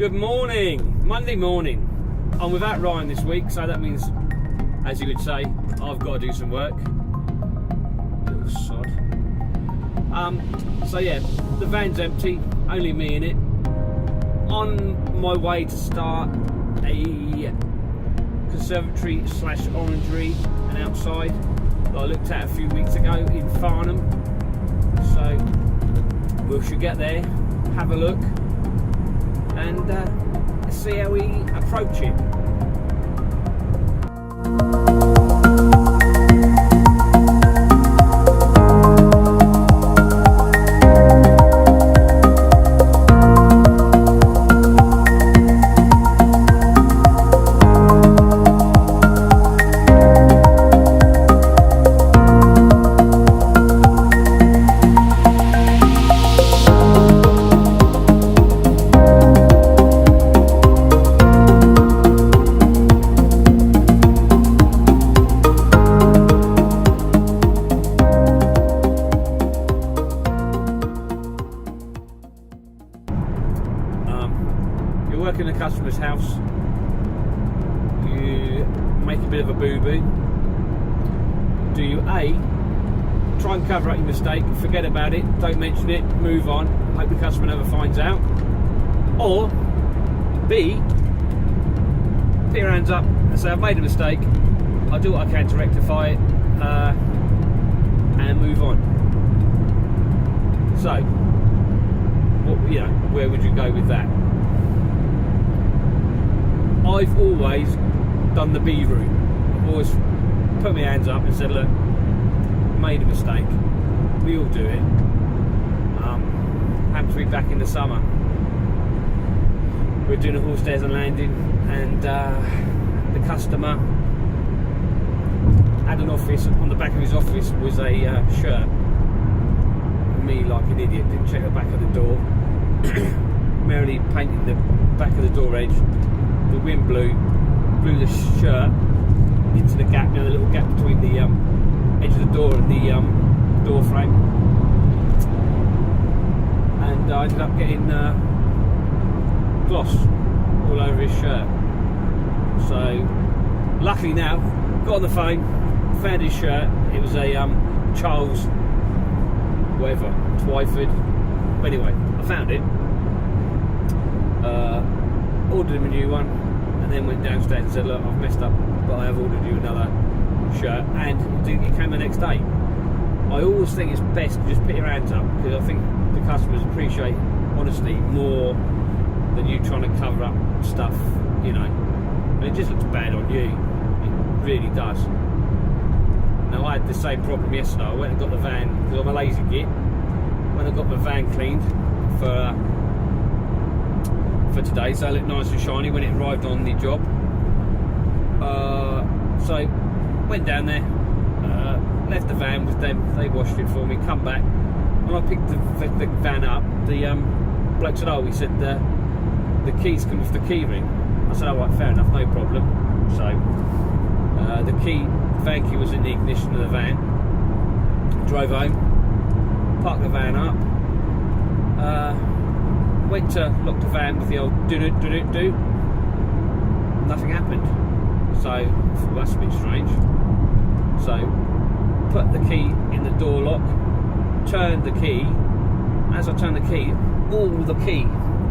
Good morning, Monday morning. I'm without Ryan this week, so that means, as you would say, I've got to do some work. Little sod. So yeah, the van's empty, only me in it. On my way to start a conservatory / orangery and outside that I looked at a few weeks ago in Farnham. So we should get there, have a look, and see how we approach it. You work in a customer's house, you make a bit of a boo-boo. Do you A, try and cover up your mistake, forget about it, don't mention it, move on, hope the customer never finds out? Or B, put your hands up and say, I've made a mistake, I'll do what I can to rectify it, and move on. So, where would you go with that? I've always done the B route. I've always put my hands up and said, look, made a mistake. We all do it. Happened to be back in the summer. We were doing a horse stairs and landing, and the customer had an office. On the back of his office was a shirt. Me, like an idiot, didn't check the back of the door. Merrily painting the back of the door edge. The wind blew the shirt into the gap, the little gap between the edge of the door and the door frame, and I ended up getting gloss all over his shirt. So luckily now, got on the phone, found his shirt. It was a Charles whatever, Twyford. But anyway, I found it. Ordered him a new one, and then went downstairs and said, look, I've messed up, but I have ordered you another shirt, and it came the next day. I always think it's best to just put your hands up, because I think the customers appreciate honesty more than you trying to cover up stuff, and it just looks bad on you. It really does. Now, I had the same problem yesterday. I went and got the van, because I'm a lazy git. When I got my van cleaned for today, so it looked nice and shiny when it arrived on the job. So went down there, left the van with them, they washed it for me, come back. When I picked the van up, the bloke said, he said the keys come off the key ring. I said, right, fair enough, no problem. So the van key was in the ignition of the van. Drove home, parked the van up, went to lock the van with the old do. Nothing happened. So I thought, well, that's a bit strange. So put the key in the door lock, turned the key. As I turned the key, all the key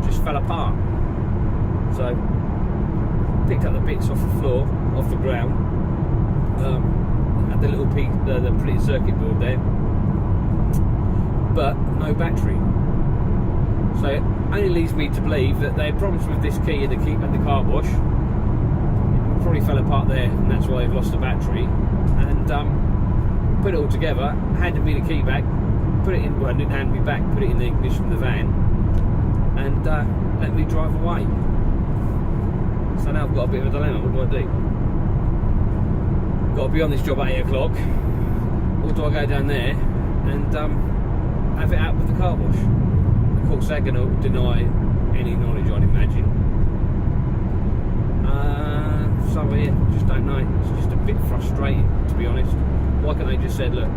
just fell apart. So picked up the bits off the floor, off the ground. Had the little piece, the printed circuit board there, but no battery. So it only leads me to believe that they had problems with this key at the car wash. It probably fell apart there, and that's why they've lost the battery. And put it all together, handed me the key back, put it in. Well, didn't hand me back, put it in the ignition of the van, and let me drive away. So now I've got a bit of a dilemma. What do I do? Got to be on this job at 8 o'clock, or do I go down there and have it out with the car wash? Of course, they're going to deny any knowledge, I'd imagine. So yeah, just don't know. It's just a bit frustrating, to be honest. Why can't they just say, look,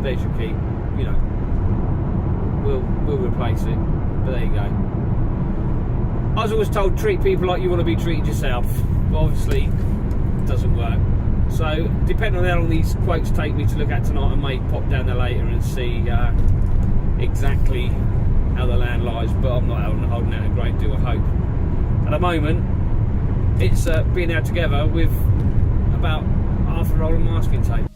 there's your key, we'll replace it. But there you go. I was always told treat people like you want to be treated yourself, but obviously it doesn't work. So depending on how long these quotes take me to look at tonight, I may pop down there later and see exactly how the land lies, but I'm not holding out a great deal of hope. At the moment, it's being held together with about half a roll of masking tape.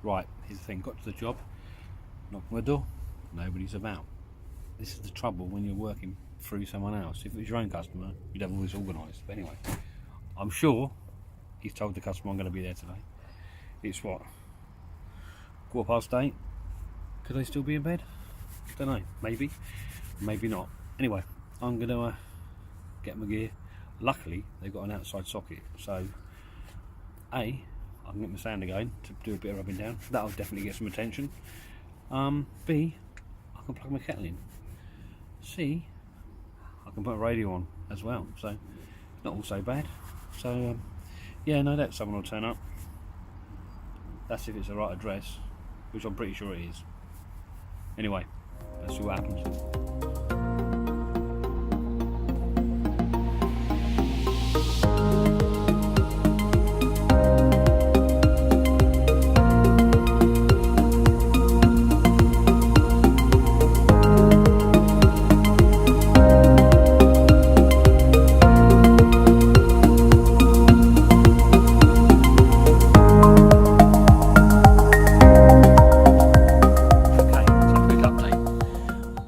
Right, here's the thing, got to the job, knocked on the door, nobody's about. This is the trouble when you're working through someone else. If it was your own customer, you'd have all this organised. But anyway, I'm sure he's told the customer I'm going to be there today. It's what, 8:15? Could they still be in bed? Don't know, maybe, maybe not. Anyway, I'm going to get my gear. Luckily, they've got an outside socket, so I can get my sander going to do a bit of rubbing down. That'll definitely get some attention. B, I can plug my kettle in. C, I can put a radio on as well, so not all so bad. So yeah, no doubt someone will turn up. That's if it's the right address, which I'm pretty sure it is. Anyway, let's see what happens.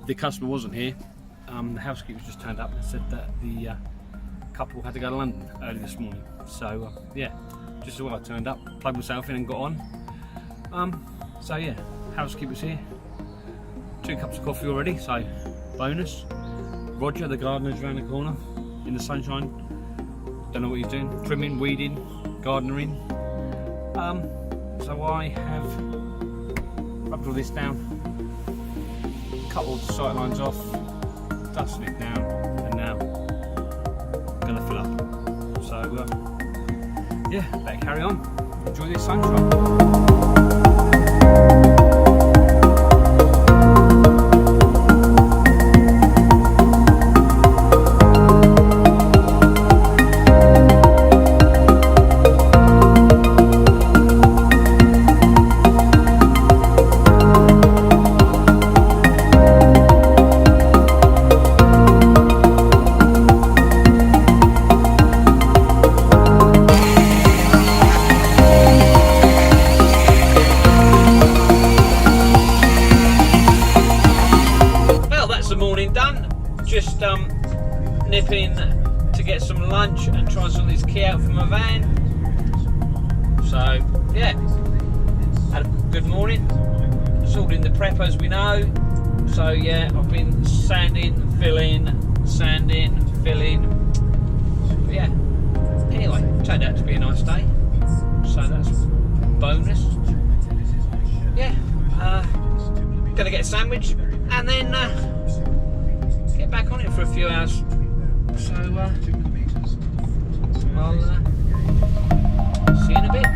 The customer wasn't here. The housekeeper just turned up and said that the couple had to go to London early this morning. So yeah, just as well I turned up, plugged myself in and got on. So yeah, housekeeper's here. 2 cups of coffee already, so bonus. Roger, the gardener's around the corner in the sunshine. Don't know what he's doing, trimming, weeding, gardening. So I have rubbed all this down, cut all the sight lines off, dusting it down, and now I'm going to fill up. So yeah, better carry on, enjoy this sunshine. Just nipping to get some lunch and try and sort this key out for my van. So yeah, had a good morning, sorted in the prep as we know. So yeah, I've been sanding, filling. But yeah, anyway, turned out to be a nice day, so that's bonus. Yeah, gonna get a sandwich and then get back on it for a few hours. So I'll see you in a bit.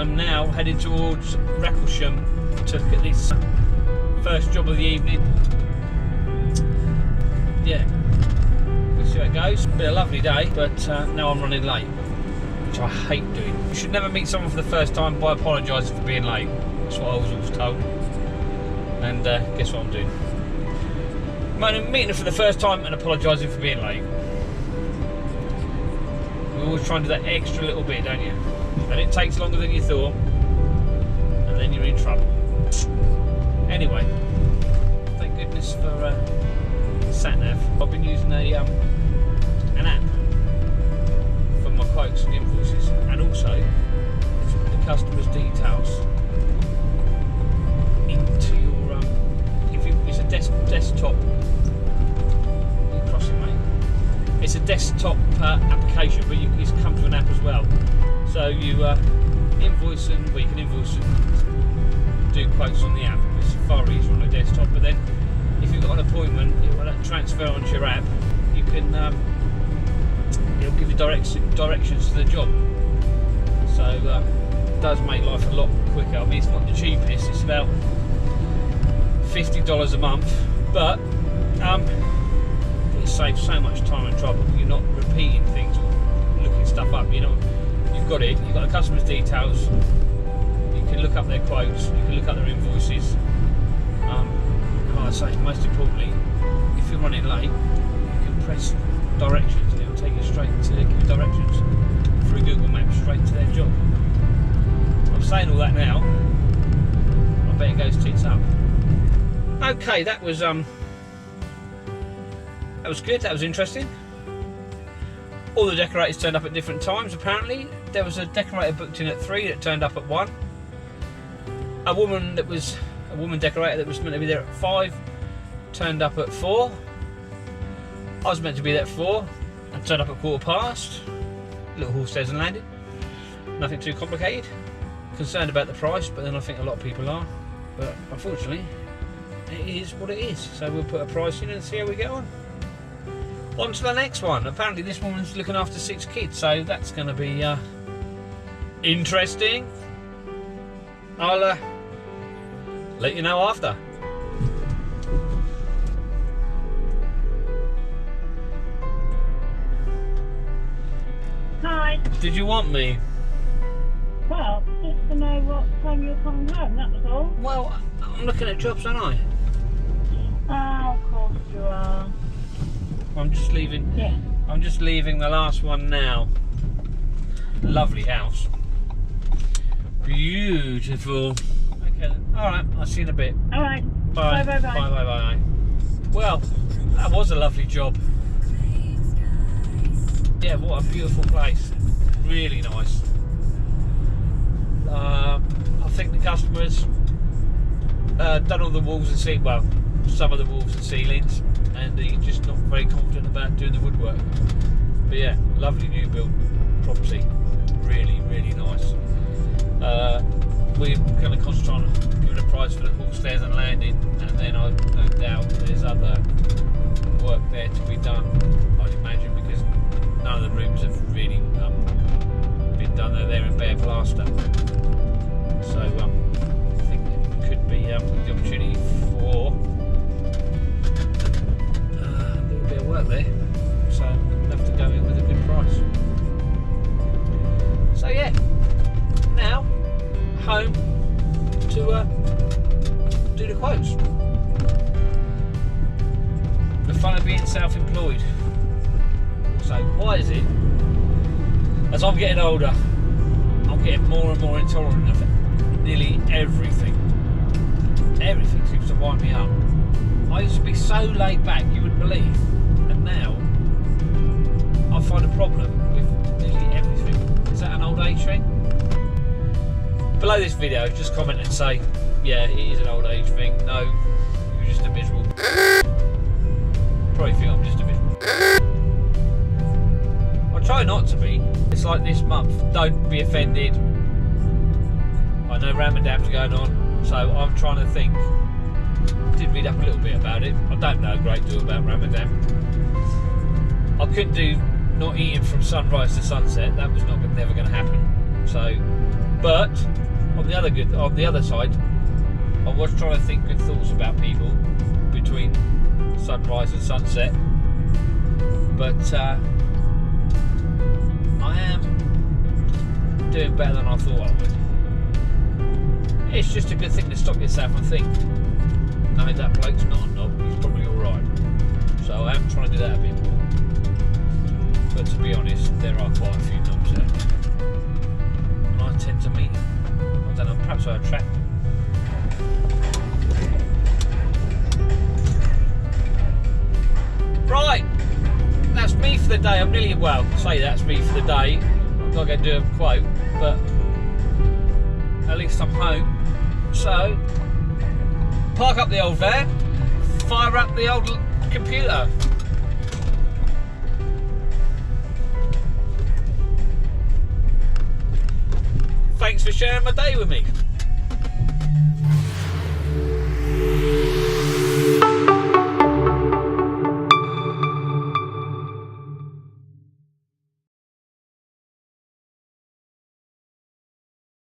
I'm now heading towards Recklesham to look at this first job of the evening. Yeah, we'll see how it goes. Been a lovely day, but now I'm running late, which I hate doing. You should never meet someone for the first time by apologising for being late. That's what I was always told. And guess what I'm doing? I'm meeting them for the first time and apologising for being late. We always try and do that extra little bit, don't you? And it takes longer than you thought, and then you're in trouble. Anyway, thank goodness for SatNav. I've been using an app for my quotes and invoices, and also the customer's details into your it's a desktop. You're crossing, mate. It's a desktop application, but it comes with an app as well. So you invoice and you can invoice and do quotes on the app. It's far easier on a desktop. But then, if you've got an appointment, you want to transfer onto your app. You can it'll give you directions to the job. So it does make life a lot quicker. I mean, it's not the cheapest. It's about $50 a month, but it saves so much time and trouble. You're not repeating things or looking stuff up. You've got it. You've got the customer's details. You can look up their quotes. You can look up their invoices. And like I say, most importantly, if you're running late, you can press directions and it will take you straight to give you directions through Google Maps straight to their job. I'm saying all that now. I bet it goes tits up. Okay, that was good. That was interesting. All the decorators turned up at different times. Apparently, there was a decorator booked in at 3 that turned up at 1. A woman decorator that was meant to be there at 5 turned up at 4. I was meant to be there at 4 and turned up at 15:15. Little horse stairs and landing. Nothing too complicated. Concerned about the price, but then I think a lot of people are. But unfortunately, it is what it is. So we'll put a price in and see how we get on. On to the next one. Apparently this woman's looking after 6 kids, so that's going to be interesting. I'll let you know after. Hi. Did you want me? Well, just to know what time you're coming home, that was all. Well, I'm looking at jobs, aren't I? Oh, of course you are. I'm just leaving. Yeah. I'm just leaving the last one now. Lovely house. Beautiful. Okay then. Alright, I'll see you in a bit. Alright. Bye. Bye, bye, bye. Bye, bye, bye. Well, that was a lovely job. Yeah, what a beautiful place. Really nice. I think the customers done all the walls and ceilings, well, some of the walls and ceilings, and he's just not very confident about doing the woodwork. But yeah, lovely new build property. Really, really nice. We're going to concentrate on giving a price for the hall stairs and landing, and then I've no doubt there's other work there to be done, I'd imagine, because none of the rooms have really been done. They're there in bare plaster. So I think it could be the opportunity for a little bit of work there. So we'll have to go in with a good price. So yeah, now home to do the quotes. The fun of being self-employed. So why is it, as I'm getting older, I'm getting more and more intolerant of nearly everything. Everything seems to wind me up. I used to be so laid back, you wouldn't believe, and now I find a problem with nearly everything. Is that an old age thing? Below this video, just comment and say, yeah, it is an old age thing. No, you're just a miserable. Probably think I'm just a miserable. I try not to be. It's like this month, don't be offended. I know Ramadan's going on, so I'm trying to think. Did read up a little bit about it. I don't know a great deal about Ramadan. I couldn't do not eating from sunrise to sunset. That was never going to happen. So But on the other side, I was trying to think good thoughts about people between sunrise and sunset. But I am doing better than I thought I would. It's just a good thing to stop yourself and think, no, that bloke's not a knob, he's probably alright. So I am trying to do that a bit more. But to be honest, there are quite a few knobs there. And I tend to meet them. I don't know, perhaps I attract them. Right, that's me for the day. I'm nearly, well, say that's me for the day. I'm not going to do a quote, but at least I'm home. So, park up the old van, fire up the old computer. Thanks for sharing my day with me.